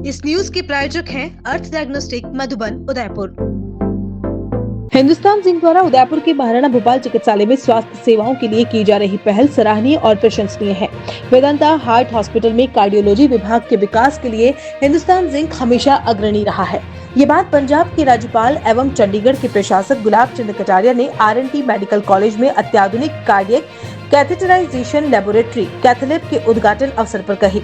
इस न्यूज के प्रायोजक हैं अर्थ डायग्नोस्टिक मधुबन उदयपुर। हिंदुस्तान जिंक द्वारा उदयपुर के महाराणा भोपाल चिकित्सालय में स्वास्थ्य सेवाओं के लिए की जा रही पहल सराहनीय और प्रशंसनीय है। वेदांता हार्ट हॉस्पिटल में कार्डियोलॉजी विभाग के विकास के लिए हिंदुस्तान जिंक हमेशा अग्रणी रहा है। ये बात पंजाब के राज्यपाल एवं चंडीगढ़ के प्रशासक गुलाब चंद कटारिया ने R&T मेडिकल कॉलेज में अत्याधुनिक कार्डियक कैथेटराइजेशन लेबोरेटरी कैथलैब के उद्घाटन अवसर पर कही।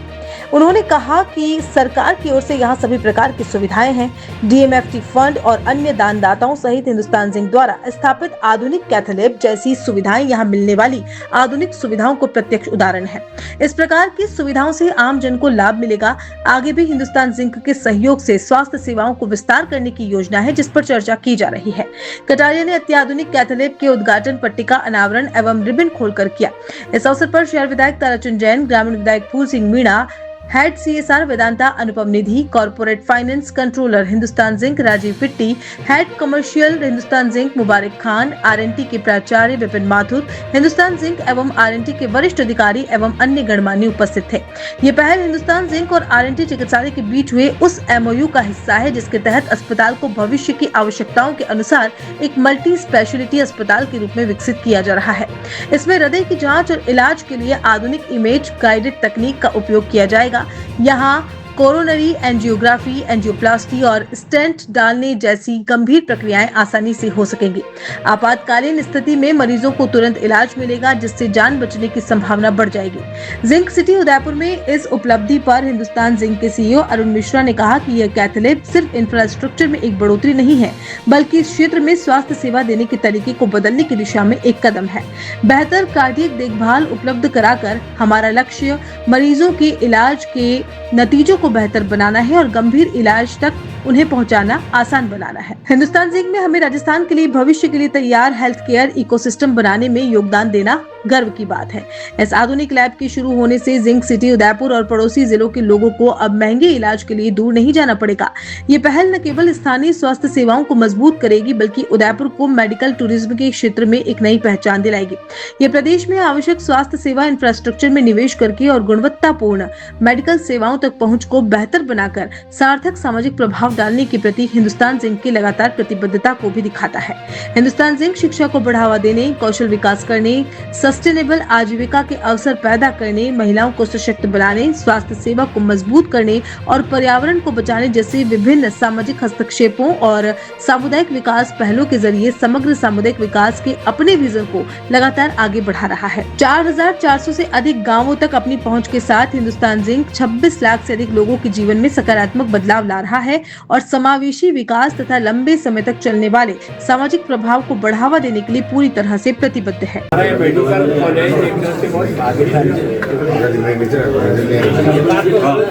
उन्होंने कहा कि सरकार की ओर से यहाँ सभी प्रकार की सुविधाएं हैं। DMFT फंड और अन्य दानदाताओं सहित हिंदुस्तान जिंक द्वारा स्थापित आधुनिक कैथलैब जैसी सुविधाएं यहाँ मिलने वाली आधुनिक सुविधाओं को प्रत्यक्ष उदाहरण है। इस प्रकार की सुविधाओं से आम जन को लाभ मिलेगा। आगे भी हिंदुस्तान जिंक के सहयोग से स्वास्थ्य सेवाओं को विस्तार करने की योजना है, जिस पर चर्चा की जा रही है। कटारिया ने अत्याधुनिक कैथलैब के उद्घाटन पट्टिका अनावरण एवं रिबन खोलकर किया। इस अवसर पर शहर विधायक ताराचंद जैन, ग्रामीण विधायक Phool Singh Meena, head CSR Vedanta Anupam Nidhi, corporate finance controller Hindustan Zinc Rajeev Pitti, head commercial Hindustan Zinc Mubarak Khan, R&T के प्राचार्य विपिन माथुर, हिंदुस्तान जिंक एवं R&T के वरिष्ठ अधिकारी एवं अन्य गणमान्य उपस्थित थे। ये पहल हिंदुस्तान जिंक और R&T चिकित्सालय के बीच हुए उस MOU का हिस्सा है, जिसके तहत अस्पताल को भविष्य की आवश्यकताओं के अनुसार एक मल्टी स्पेशलिटी अस्पताल के रूप में विकसित किया जा रहा है। इसमें हृदय की जाँच और इलाज के लिए आधुनिक इमेज गाइडेड तकनीक का उपयोग किया जाएगा। यहाँ कोरोनरी एंजियोग्राफी, एंजियोप्लास्टी और स्टेंट डालने जैसी गंभीर प्रक्रियाएं आसानी से हो सकेंगी। आपातकालीन स्थिति में मरीजों को तुरंत इलाज मिलेगा, जिससे जान बचने की संभावना बढ़ जाएगी। जिंक सिटी उदयपुर में इस उपलब्धि पर हिंदुस्तान जिंक के CEO अरुण मिश्रा ने कहा कि यह कैथलैब सिर्फ इंफ्रास्ट्रक्चर में एक बढ़ोतरी नहीं है, बल्कि इस क्षेत्र में स्वास्थ्य सेवा देने के तरीके को बदलने की दिशा में एक कदम है। बेहतर कार्डियक देखभाल उपलब्ध कराकर हमारा लक्ष्य मरीजों के इलाज के नतीजों को बेहतर बनाना है और गंभीर इलाज तक उन्हें पहुंचाना आसान बनाना है। हिंदुस्तान जिंक में हमें राजस्थान के लिए भविष्य के लिए तैयार हेल्थ केयर इकोसिस्टम बनाने में योगदान देना गर्व की बात है। इस आधुनिक लैब के शुरू होने से जिंक सिटी उदयपुर और पड़ोसी जिलों के लोगों को अब महंगे इलाज के लिए दूर नहीं जाना पड़ेगा। ये पहल न केवल स्थानीय स्वास्थ्य सेवाओं को मजबूत करेगी, बल्कि उदयपुर को मेडिकल टूरिज्म के क्षेत्र में एक नई पहचान दिलाएगी। ये प्रदेश में आवश्यक स्वास्थ्य सेवा इंफ्रास्ट्रक्चर में निवेश करके और गुणवत्तापूर्ण मेडिकल सेवाओं तक पहुँच को बेहतर बनाकर सार्थक सामाजिक प्रभाव डालने के प्रति हिंदुस्तान जिंक की लगातार प्रतिबद्धता को भी दिखाता है। हिंदुस्तान जिंक शिक्षा को बढ़ावा देने, कौशल विकास करने, सस्टेनेबल आजीविका के अवसर पैदा करने, महिलाओं को सशक्त बनाने, स्वास्थ्य सेवा को मजबूत करने और पर्यावरण को बचाने जैसे विभिन्न सामाजिक हस्तक्षेपों और सामुदायिक विकास पहलों के जरिए समग्र सामुदायिक विकास के अपने विजन को लगातार आगे बढ़ा रहा है। 4400 से अधिक गाँवों तक अपनी पहुँच के साथ हिंदुस्तान जिंक 26 लाख से अधिक लोगों के जीवन में सकारात्मक बदलाव ला रहा है और समावेशी विकास तथा लंबे समय तक चलने वाले सामाजिक प्रभाव को बढ़ावा देने के लिए पूरी तरह से प्रतिबद्ध है। मेडिकल कॉलेज एकदम से बहुत भाग्यशाली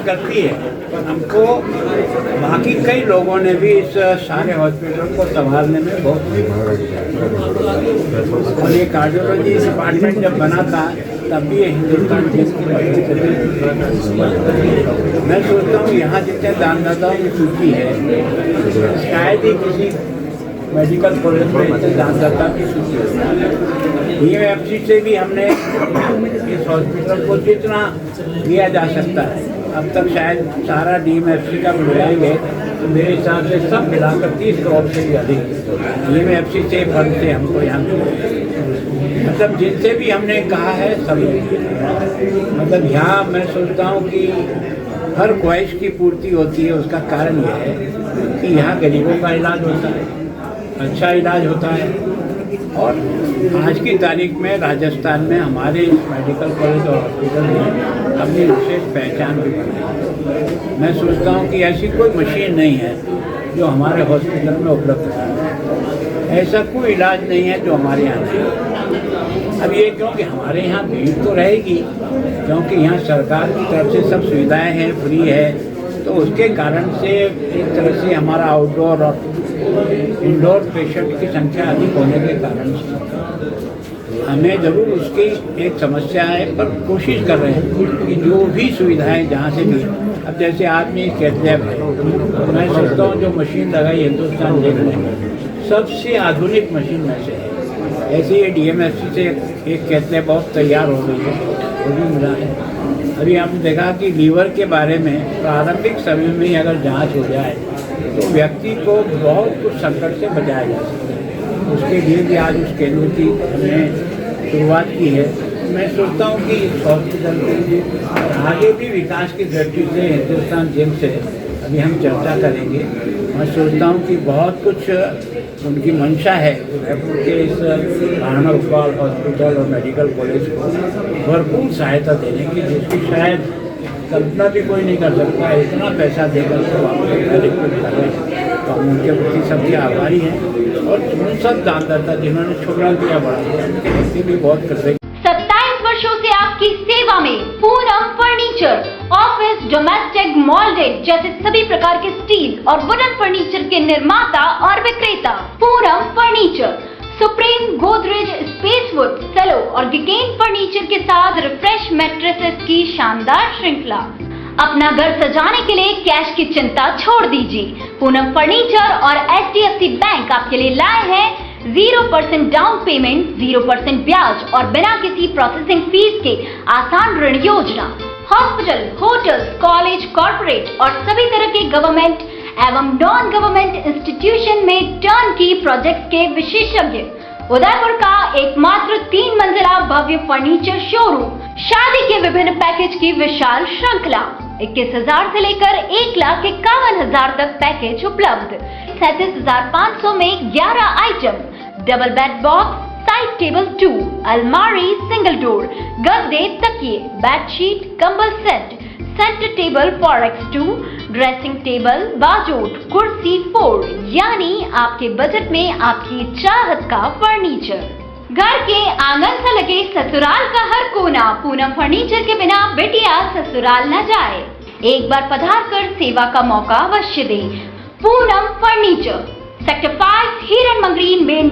करती है। हमको बाकी कई लोगों ने भी इस सारे हॉस्पिटल को संभालने में बहुत, और ये कार्डियोलॉजी डिपार्टमेंट जब बना था तब भी ये हिंदुस्तान जिंक की मैं सोचता हूँ यहाँ जितने दानदाताओं की सूची है, शायद ही किसी मेडिकल कॉलेज में इतने दानदाता की सूची है। DMFT से भी हमने इस हॉस्पिटल को जितना दिया जा सकता है, अब तक शायद सारा DMFT का मिलाएंगे तो मेरे हिसाब से सब मिलाकर 30 करोड़ से भी अधिक DMFT से फंड से हमको यहाँ मतलब जिनसे भी हमने कहा है सब, मतलब यहाँ मैं सोचता हूँ कि हर ख्वाहिश की पूर्ति होती है। उसका कारण यह है कि यहाँ गरीबों का इलाज होता है, अच्छा इलाज होता है। और आज की तारीख में राजस्थान में हमारे इस मेडिकल कॉलेज और हॉस्पिटल में अपनी विशेष पहचान भी बनाई। मैं सोचता हूँ कि ऐसी कोई मशीन नहीं है जो हमारे हॉस्पिटल में उपलब्ध है, ऐसा कोई इलाज नहीं है जो हमारे यहाँ नहीं। अब ये क्योंकि हमारे यहाँ भीड़ तो रहेगी, क्योंकि यहाँ सरकार की तरफ से सब सुविधाएं हैं, फ्री है, तो उसके कारण से एक तरह से हमारा आउटडोर और इंडोर पेशेंट की संख्या अधिक होने के कारण से हमें ज़रूर उसकी एक समस्या है, पर कोशिश कर रहे हैं कि जो भी सुविधाएं जहाँ से भी, अब जैसे आदमी कैथलैब है, तो मैं सोचता हूँ जो मशीन लगाई हिंदुस्तान जिंक में सबसे आधुनिक मशीन में से है। ऐसे ही DMFT से एक कैथलैब बहुत तैयार हो गई है, वो भी मिला है। अभी हमने देखा कि लीवर के बारे में प्रारंभिक समय में ही अगर जांच हो जाए तो व्यक्ति को बहुत कुछ संकट से बचाया जा सकता है। उसके लिए भी आज उस केंद्र की हमने शुरुआत की है। मैं सोचता हूँ कि इस हॉस्पिटल के आगे भी विकास की दृष्टि से हिंदुस्तान जिंक से अभी हम चर्चा करेंगे। मैं सोचता हूँ कि बहुत कुछ उनकी मंशा है उदयपुर के इस महाराणा भोपाल हॉस्पिटल और मेडिकल कॉलेज को भरपूर सहायता देने की, जिसकी शायद कल्पना भी कोई नहीं कर सकता है। इतना पैसा देकर के रिक्रूट कर रहे हैं, तो हम उनके प्रति सबके आभारी हैं। और उन सब दानदाता जिन्होंने छोटा दिया बड़ा दिया, उनके प्रति भी बहुत कृतज्ञ। 27 वर्षों से आपकी सेवा में पूनम फर्नीचर, ऑफिस, डोमेस्टिक, मॉल्डेड जैसे सभी प्रकार के स्टील और वुडन फर्नीचर के निर्माता और विक्रेता। Poonam furniture Supreme, Godrej, Spacewood, Cello और गिगेन फर्नीचर के साथ रिफ्रेश मैट्रेसेस की शानदार श्रृंखला। अपना घर सजाने के लिए कैश की चिंता छोड़ दीजिए। पूनम फर्नीचर और HDFC बैंक आपके लिए लाए हैं 0% डाउन पेमेंट, 0% ब्याज और बिना किसी प्रोसेसिंग फीस के आसान ऋण योजना। हॉस्पिटल, होटल्स, कॉलेज, कॉर्पोरेट और सभी तरह के गवर्नमेंट एवं नॉन गवर्नमेंट इंस्टीट्यूशन में टर्न की प्रोजेक्ट के विशेषज्ञ। उदयपुर का एकमात्र 3 मंजिला भव्य फर्नीचर शोरूम। शादी के विभिन्न पैकेज की विशाल श्रृंखला। 21,000 से लेकर 1,51,000 तक पैकेज उपलब्ध। 37,500 में 11 item, double bed box, side table 2, अलमारी, सिंगल डोर, गद्दे, तकिए, बेडशीट, कंबल set, centre table 4x2, dressing table, बाजोट, कुर्सी 4, यानी आपके बजट में आपकी चाहत का फर्नीचर। घर के आंगन से लगे ससुराल का हर कोना। पूनम फर्नीचर के बिना बेटिया ससुराल न जाए। एक बार पधार कर सेवा का मौका अवश्य दें। पूनम फर्नीचर, सेक्टर 5, हिरन मंगरी, मेन